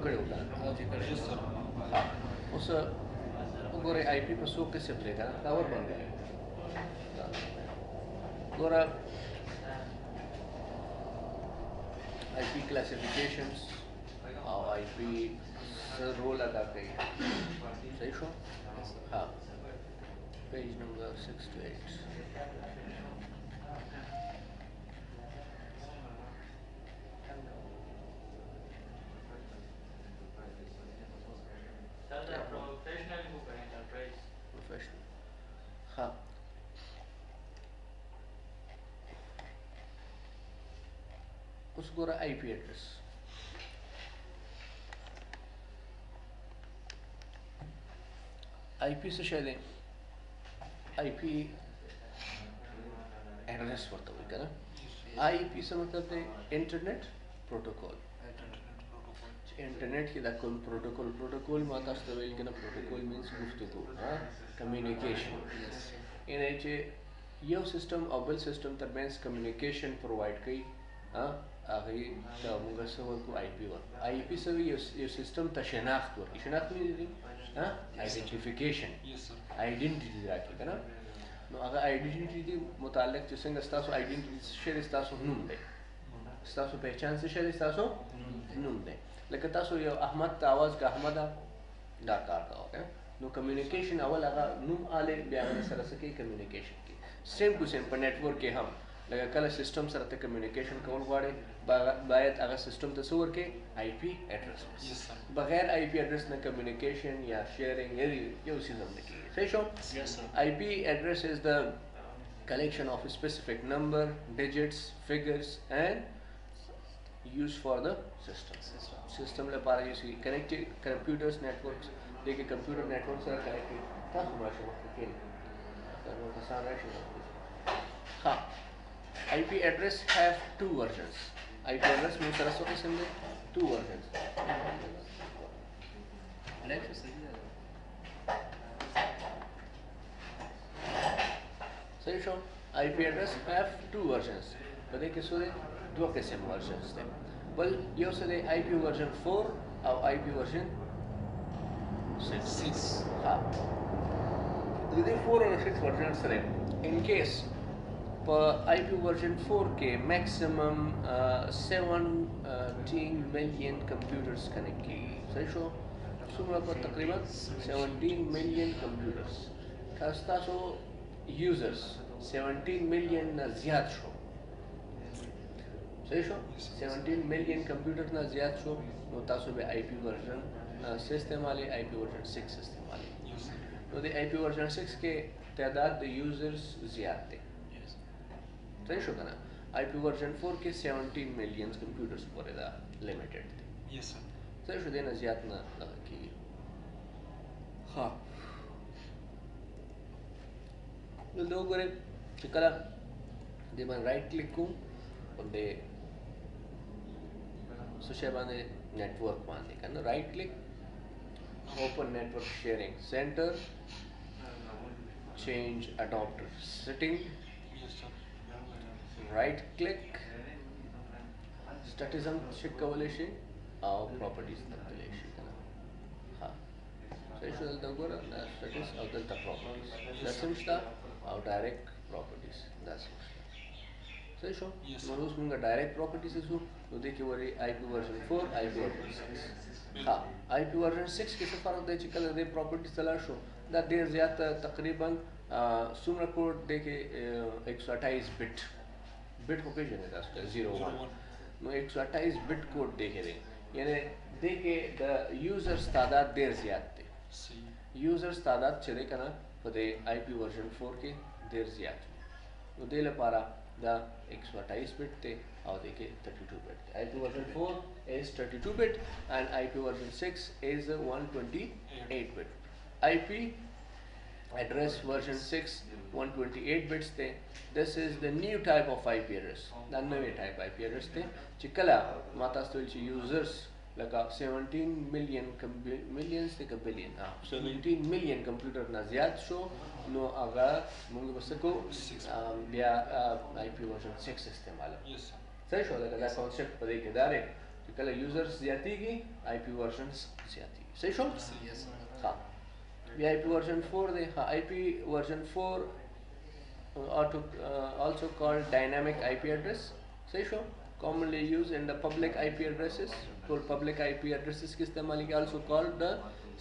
کړی و کنه ها اوس وګورئ آی پی په څو قسم دی کنه دا ور باندې ګوره آی پی کلاسیفیکیشنز او آی پی رول ادا کوي صحیح شو ها پیج نمبر 6 to 8 ها اوس ګوره آی پی ایډرس آی پی څه شی دی آی پی ایډرس ورته وایي کنه آی پی څه مطلب دی انټرنیټ پروتوکول انټرنیټ کې دا کوم پروتوکول ما تاسو ته ویل کنه پروتوکول مینس گفتگو ها کمیونیکیشن یعنی چې یو سیستم او بل سیستم ترمنځ کمیونیکیشن پرووایډ کوي ها هغه ته موږ څه ورکو آی پی ورکو آی پی څه یو سیستم ته شناخت ورکوي شناخت مینس ها آیډنټیفیکیشن آیډنټیټي راکړي کنه نو هغه آیډنټیټي متعلق چې څنګه ستاسو آیډنټیټي شری ستاسو نوم دی ستاسو پہچان څه شری ستاسو نوم دی لکه تاسو یو احمد ته आवाज کا احمد دا کار دا اوکے نو کمیونیکیشن اول هغه نوم آله بیا سره سره کمیونیکیشن کی سیم ټو سیم په نیټ ورک کې هم لکه کله سیستم سره ته کمیونیکیشن کول غواړي باید هغه سیستم ته څه ورکړي آی پی ایډرس بغیر آی پی ایډرس نه کمیونیکیشن یا شیئرینګ یو سیستم نه کیږي صحیح شو آی پی ایډرس از د collection of a specific number digits figures and used for the system لپاره یو سی connected computers networks دغه کمپیوټر نیټورک سره کنیکټ تاسو ماشه وخت کې دا نو تاسو راشي ها آی پی ایڈریس have two versions آی پی ایڈریس مو سره څه قسم دي two versions الیکشن صحیح شو آی پی ایڈریس have two versions په دې کې څه دي دوه قسم versions دي بل یو څه دی آی پی ورژن 4 او آی پی ورژن 6 ها د دې 4 او 6 ورژن سره ان کیس په آی پی ورژن 4 کې میکسیمم 17 ملین کمپیوټرز کنیکټ کیږي صحیح شو څومره په تقریبا 17 ملین کمپیوټرز تاسو یوزرز 17 ملین نه زیات شو صحیح شو 17 ملین کمپیوټر نه زیات شو نو تاسو به آی پی ورژن استعمالي آی پی ورژن 6 استعمالي نو د آی پی ورژن 6 کې تعداد د یوزرز زیات دي صحیح شو کنه آی پی ورژن 4 کې 17 ملین کمپیوټرز پورې دا لیمیټډ دي یس سر صحیح شو دینه زیات نه کیږي ها نو وګورئ چې کله دې باندې رائټ کلیک کوم او دې social network باندې کنه right click open network sharing center change adapter setting right click statism check کولای شي او properties تبدیل شي کنه ها صحیح شو دلته وګوره دا status او دلته properties دا سمشتا او direct properties دا سمشتا صحیح شو نو اوس موږ ډایرکټ پراپرټیز وسو نو دې کې وری آی پی ورژن 4 آی پی ورژن 6 ها آی پی ورژن 6 کې څه فرق دی چې کله دې پراپرټیز تلل شو دا ډیر زیات تقریبا څومره کوډ دی کې 128 بټ کو پیژنې تاسو 01 نو 128 بټ کوډ دی کې یعنی دې کې د یوزرز تعداد ډیر زیات دی یوزرز تعداد چې دی کنه په دې آی پی ورژن 4 کې ډیر زیات نو دې لپاره دا 128 bit थे और देखिए 32 bit IP version 4 is 32 bit and IP version 6 is 128 bit IP address version 6 128 bits थे this is the new type of IP address the new type IP address थे चिकला माता stall users लगा 17 million millions थे billion 17 million computer ना ज़्यादा शो नो अगर मुझे बस को बिया IP version 6 इस्तेमाल सही शो लगा concept पढ़े के दारे کله یوزرز زیاتیږي آی پی ورژنز زیاتیږي. صحیح شو؟ ها بیا آی پی ورژن 4 دی. ها آی پی ورژن 4 also called dynamic IP address. صحیح شو؟ commonly used in the public IP addresses. ټول public IP addresses کې استعمالي کې also called the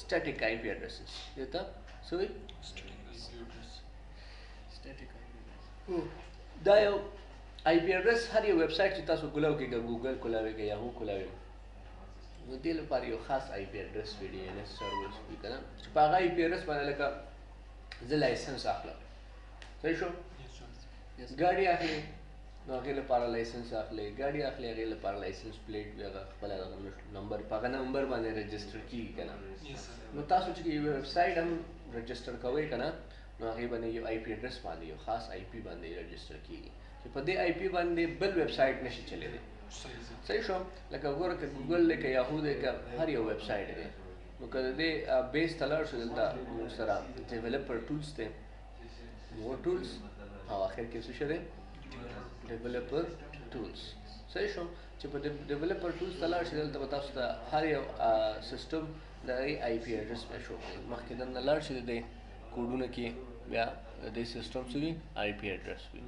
static IP addresses. دیتا سوی دا یو آی پی ایډرس هر یو ویب سایټ چې تاسو کولاو کې ګوګل کولاوي کې یاهو کولاوي نو دې لپاره یو خاص آی پی ایډرس وي ډي ان ایس سروس وي که نه چې په هغه آی پی ایډرس باندې لکه زه لایسنس اخلم. صحیح شو؟ ګاډي اخلي نو هغې لپاره لایسنس اخلي، ګاډي اخلي هغې لپاره لایسنس پلیټ وي، هغه خپله دغه نمبر په هغه نمبر باندې رجسټر کېږي که نه. نو تاسو چې یو ویب سایټ هم رجسټر کوئ که نه نو هغې باندې یو آی پی ایډرس باندې یو خاص آی پی باندې رجسټر کېږي چې په دې آی پی باندې بل ویب سایټ نشي چلېدی. صحیح شو؟ لکه وګوره که ګوګل دی که یاهو دی که هر یو ویب سایټ دی نو که د دې بیس ته لاړ شو دلته موږ سره ډیولپر ټولز دی مور ټولز او آخر کې څه شی دی ډیولپر ټولز. صحیح شو؟ چې په ډیولپر ټولز ته لاړ شي دلته به تاسو ته هر یو سیسټم د هغې آی پی ایډرس بیا شو کوي. مخکې دننه لاړ شي د دې کوډونه کې بیا د دې سیسټم څه وي آی پی ایډرس وي.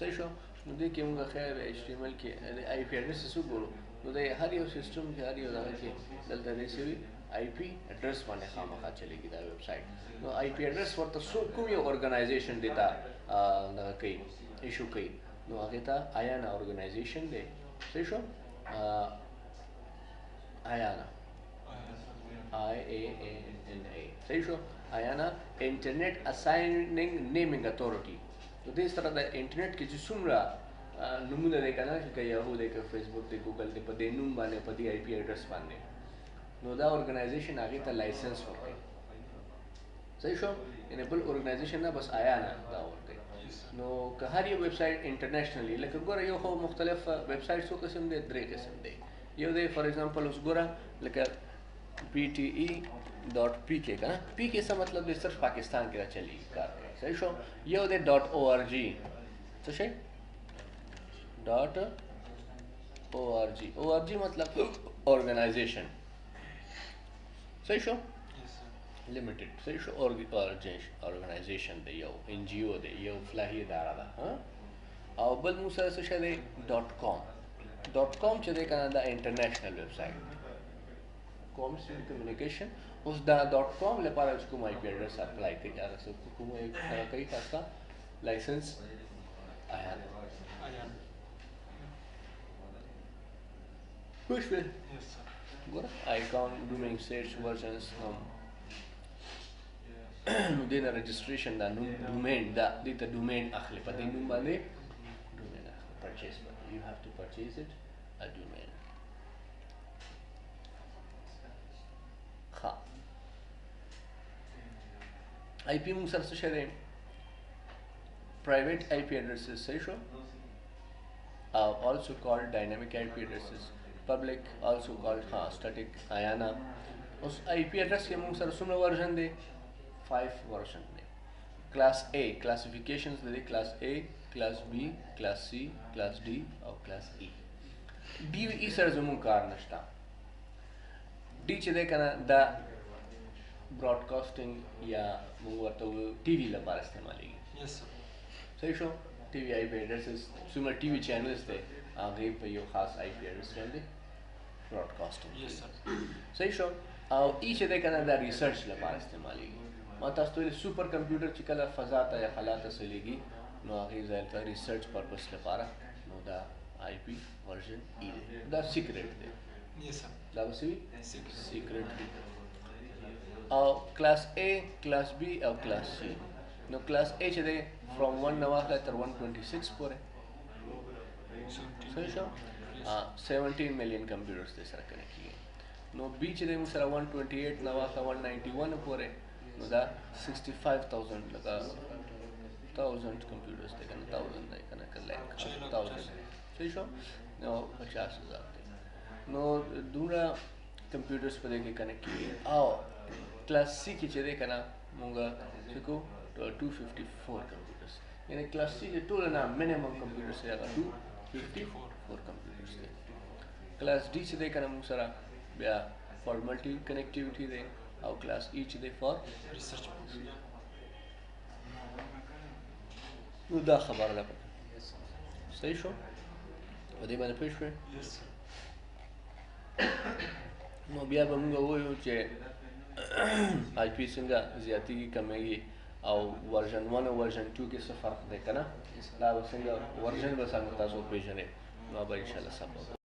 صحیح شو؟ نو دې کې موږ خیر ایچ ټي ایم ایل کې د آی پی ایډرسز وګورو نو د هر یو سیسټم کې هر یو دغه کې دلته دې څه وي آی پی ایډرس باندې خامخا چلېږي دا ویب سایټ. نو آی پی ایډرس ورته څوک کوم یو ارګنایزیشن دې ته دغه کوي ایشو کوي نو هغې ته آیانا ارګنایزیشن دی. صحیح شو؟ آیانا آی ای این ای. صحیح شو؟ آیانا انټرنیټ اسایننګ نیمینګ اتھارټي. نو دې سره د انټرنیټ کې چې څومره نومونه دی که نه که یاهو دی که فیسبوک دی ګوګل دی په دې نوم باندې په دې آی پی ایډرس باندې نو دا ارګنایزیشن هغې ته لایسنس ورکوي. صحیح شو؟ یعنې بل ارګنایزیشن نه بس آیانا دا ورکوي. نو که هر یو ویب سایټ انټرنیشنلی لکه ګوره یو خو مختلف ویب سایټ څو قسم دی 3 قسم دی. یو دی فار ایگزامپل اوس ګوره لکه پی ټي ای ډاٹ پی کې که نه پی کې څه مطلب دی صرف پاکستان کې را چلیږي کار کوي. صحیح شو؟ یو دی ډاٹ او آر جي. څه شی ډاٹ او آر جي. او آر جي مطلب ارګنایزیشن. صحیح شو؟ لمیټډ. صحیح شو؟ ارګنایزیشن دی یو ان جی او دی یو فلاحي اداره ده. او بل موږ سره څه شی دی ډاٹ کام. ډاٹ کام چې دی که نه دا انټرنیشنل ویب سایټ کوم سټډي کمیونیکیشن. اوس دا ډاٹ کام لپاره چې کوم آی پی ایډرس اپلای کوي هغه څه کوم کوي تاسو ته لایسنس آیانا. پوه شوې؟ ګوره آیکان ډومین سیټ ورژنس نو دې نه رجسټریشن دا نوم ډومین دا دې ته ډومین اخلي په دې نوم باندې ډومین اخلي پرچیز باندې یو هاف ټو پرچیز اټ ا ډومین. ها آی پی موږ سره څه شی دی پرایویټ آی پی ایډرسز. صحیح شو؟ also called dynamic IP addresses. Public also called static آیانا. اوس آی پی ایډرس کې موږ سره څومره ورژن دی 5 ورژن دی. کلاس A کلاسیفیکیشنز د دې کلاس A کلاس B کلاس C کلاس D او کلاس E. D و E سره زموږ کار نشته. D چې دی که نه دا براډکاسټینګ یا موږ ورته ټي وي لپاره استعمالیږي. صحیح شو؟ ټي وي آی پی ایډرسز څومره ټي وي چینلز دی هغې په یو خاص آی پی ایډرس باندې براډکاسټینګ. صحیح شو؟ او ای چې دی که نه دا ریسرچ لپاره استعمالیږي. ما تاسو ته ویلي سوپر کمپیوټر چې کله فضا ته یا خلا ته سلیږي نو هغې ځای ته ریسرچ پرپس لپاره نو دا آی پی ورژن ای دی. دا سیکرټ دی. دا به څه وي سیکرټ وي. او کلاس A کلاس B او کلاس C. نو کلاس A چې دی فرام 1 نه واخله تر 126 پورې. صحیح شو؟ 17 میلیون کمپیوټرز دې سره کنیکټ کېږي. نو بی چې دی موږ سره 128 نه واخله 191 پورې نو دا 65,000 لکه 1000 کمپیوټرز دی که نه 1000 دی که نه که لیک 1000 صحیح شو نو 50,000 دی نو دومره کمپیوټرز په دې کې کنیکټ کېږي او کلاس سی کې چې دی که نه مونږ څه کوو 254 کمپیوټرز یعنی کلاس سی کې ټوله نه منیمم کمپیوټرز دی هغه 254 کمپیوټرز دی کلاس ډي چې دی که نه مونږ سره بیا فار ملټي کنیکټیویټي دی او کلاس ای چې دی فار ریسرچ نو دا خبره ده صحیح شو په دې باندې پوه شوې نو بیا به موږ ووایو چې آی پی څنګه زیاتېږي کمیږي او ورژن 1 او ورژن 2 کې څه فرق دی که نه دا به څنګه ورژن به څنګه تاسو وپېژنئ نو به انشاءالله سبا